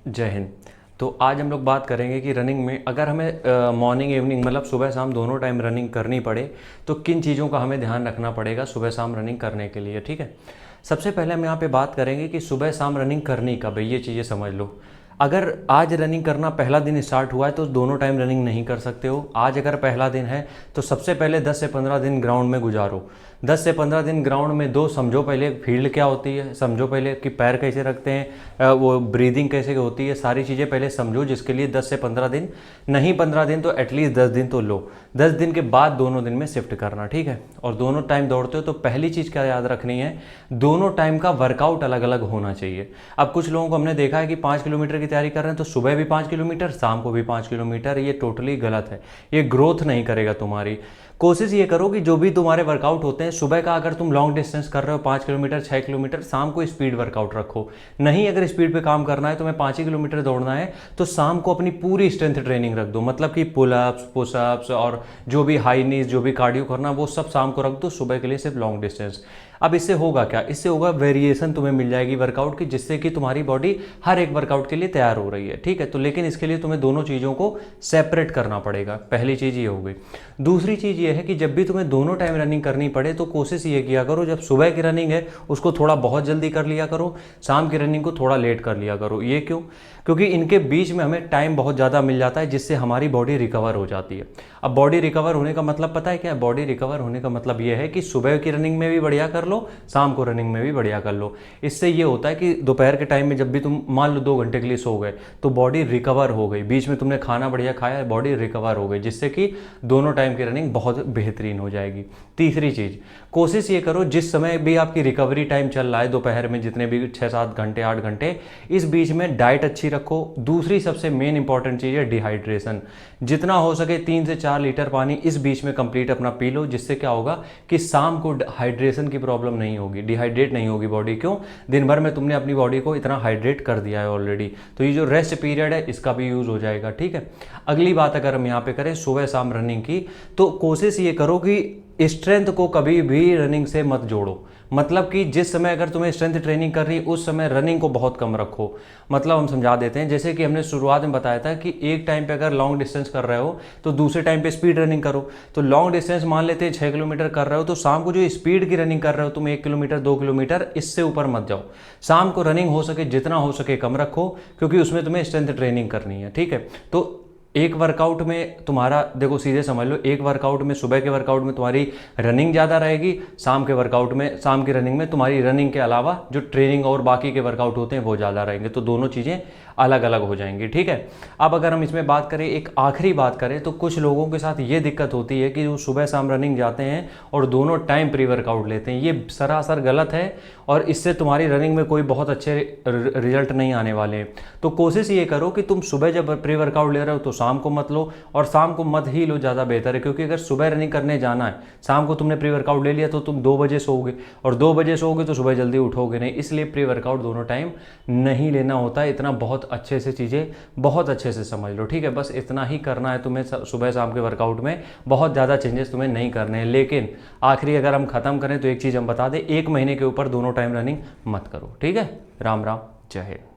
जय हिंद। तो आज हम लोग बात करेंगे कि रनिंग में अगर हमें मॉर्निंग इवनिंग मतलब सुबह शाम दोनों टाइम रनिंग करनी पड़े तो किन चीज़ों का हमें ध्यान रखना पड़ेगा सुबह शाम रनिंग करने के लिए। ठीक है, सबसे पहले हम यहाँ पे बात करेंगे कि सुबह शाम रनिंग करनी कब है। ये चीज़ें समझ लो। अगर आज रनिंग करना पहला दिन स्टार्ट हुआ है तो दोनों टाइम रनिंग नहीं कर सकते हो। आज अगर पहला दिन है तो सबसे पहले 10 से 15 दिन ग्राउंड में गुजारो। 10 से 15 दिन ग्राउंड में दो, समझो पहले फील्ड क्या होती है, समझो पहले कि पैर कैसे रखते हैं, वो ब्रीदिंग कैसे होती है, सारी चीज़ें पहले समझो। जिसके लिए 10 से 15 दिन, नहीं 15 दिन तो एटलीस्ट 10 दिन तो लो। 10 दिन के बाद दोनों दिन में शिफ्ट करना। ठीक है, और दोनों टाइम दौड़ते हो तो पहली चीज़ क्या याद रखनी है, दोनों टाइम का वर्कआउट अलग अलग होना चाहिए। अब कुछ लोगों को हमने देखा है कि 5 किलोमीटर की तैयारी कर रहे हैं तो सुबह भी 5 किलोमीटर, शाम को भी 5 किलोमीटर। ये टोटली गलत है, ये ग्रोथ नहीं करेगा तुम्हारी। कोशिश ये करो कि जो भी तुम्हारे वर्कआउट होते हैं, सुबह का अगर तुम लॉन्ग डिस्टेंस कर रहे हो 5 किलोमीटर 6 किलोमीटर, शाम को स्पीड वर्कआउट रखो। नहीं अगर स्पीड पे काम करना है, तुम्हें 5 ही किलोमीटर दौड़ना है तो शाम को अपनी पूरी स्ट्रेंथ ट्रेनिंग रख दो। मतलब कि पुलअप्स पुशअप्स और जो भी हाई नीज जो भी कार्डियो करना वो सब शाम को रख दो, सुबह के लिए सिर्फ लॉन्ग डिस्टेंस। अब इससे होगा क्या, इससे होगा वेरिएशन तुम्हें मिल जाएगी वर्कआउट की, जिससे कि तुम्हारी बॉडी हर एक वर्कआउट के लिए तैयार हो रही है। ठीक है, तो लेकिन इसके लिए तुम्हें दोनों चीज़ों को सेपरेट करना पड़ेगा। पहली चीज़ ये हो गई। दूसरी चीज़ ये है कि जब भी तुम्हें दोनों टाइम रनिंग करनी पड़े तो कोशिश ये किया करो, जब सुबह की रनिंग है उसको थोड़ा बहुत जल्दी कर लिया करो, शाम की रनिंग को थोड़ा लेट कर लिया करो। ये क्यों? क्योंकि इनके बीच में हमें टाइम बहुत ज़्यादा मिल जाता है, जिससे हमारी बॉडी रिकवर हो जाती है। अब बॉडी रिकवर होने का मतलब पता है क्या है? बॉडी रिकवर होने का मतलब ये है कि सुबह की रनिंग में भी बढ़िया कर लो, शाम को रनिंग में भी बढ़िया कर लो। इससे ये होता है कि दोपहर के टाइम में जब भी तुम मान लो 2 घंटे के लिए सो गए तो बॉडी रिकवर हो गई, बीच में तुमने खाना बढ़िया खाया, बॉडी रिकवर हो गई, जिससे कि दोनों टाइम की रनिंग बहुत बेहतरीन हो जाएगी। तीसरी चीज़, कोशिश ये करो जिस समय भी आपकी रिकवरी टाइम चल रहा है दोपहर में, जितने भी 6-7 घंटे 8 घंटे, इस बीच में डाइट अच्छी रखो। दूसरी सबसे मेन इंपॉर्टेंट चीज़ है डिहाइड्रेशन। जितना हो सके 3 से 4 लीटर पानी इस बीच में कंप्लीट अपना पी लो, जिससे क्या होगा कि शाम को हाइड्रेशन की प्रॉब्लम नहीं होगी, डिहाइड्रेट नहीं होगी बॉडी। क्यों? दिन भर में तुमने अपनी बॉडी को इतना हाइड्रेट कर दिया है ऑलरेडी। तो ये जो रेस्ट पीरियड है इसका भी यूज़ हो जाएगा। ठीक है, अगली बात अगर हम यहाँ पे करें सुबह शाम रनिंग की, तो कोशिश ये करो कि स्ट्रेंथ को कभी भी रनिंग से मत जोड़ो। मतलब कि जिस समय अगर तुम्हें स्ट्रेंथ ट्रेनिंग कर रही है उस समय रनिंग को बहुत कम रखो। मतलब हम समझा देते हैं, जैसे कि हमने शुरुआत में बताया था कि एक टाइम पे अगर लॉन्ग डिस्टेंस कर रहे हो तो दूसरे टाइम पे स्पीड रनिंग करो। तो लॉन्ग डिस्टेंस मान लेते हैं 6 किलोमीटर कर रहे हो, तो शाम को जो स्पीड की रनिंग कर रहे हो तुम 1 किलोमीटर 2 किलोमीटर, इससे ऊपर मत जाओ। शाम को रनिंग हो सके जितना हो सके कम रखो, क्योंकि उसमें तुम्हें स्ट्रेंथ ट्रेनिंग करनी है। ठीक है, तो एक वर्कआउट में तुम्हारा देखो सीधे समझ लो, एक वर्कआउट में सुबह के वर्कआउट में तुम्हारी रनिंग ज़्यादा रहेगी, शाम के वर्कआउट में शाम की रनिंग में तुम्हारी रनिंग के अलावा जो ट्रेनिंग और बाकी के वर्कआउट होते हैं वो ज़्यादा रहेंगे। तो दोनों चीज़ें अलग अलग हो जाएंगी। ठीक है, अब अगर हम इसमें बात करें, एक आखिरी बात करें, तो कुछ लोगों के साथ ये दिक्कत होती है कि वो सुबह शाम रनिंग जाते हैं और दोनों टाइम प्री वर्कआउट लेते हैं। ये सरासर गलत है और इससे तुम्हारी रनिंग में कोई बहुत अच्छे रिजल्ट नहीं आने वाले हैं। तो कोशिश ये करो कि तुम सुबह जब प्री वर्कआउट ले रहे हो तो शाम को मत लो, और शाम को मत ही लो, ज़्यादा बेहतर है। क्योंकि अगर सुबह रनिंग करने जाना है, शाम को तुमने प्री वर्कआउट ले लिया तो तुम 2 बजे सोओगे, और 2 बजे सोओगे तो सुबह जल्दी उठोगे नहीं। इसलिए प्री वर्कआउट दोनों टाइम नहीं लेना होता है। इतना बहुत अच्छे से चीज़ें बहुत अच्छे से समझ लो। ठीक है, बस इतना ही करना है तुम्हें सुबह शाम के वर्कआउट में, बहुत ज़्यादा चेंजेस तुम्हें नहीं करने हैं। लेकिन आखिरी अगर हम खत्म करें तो एक चीज़ हम बता दें, 1 महीने के ऊपर दोनों टाइम रनिंग मत करो। ठीक है, राम राम, जय हिंद।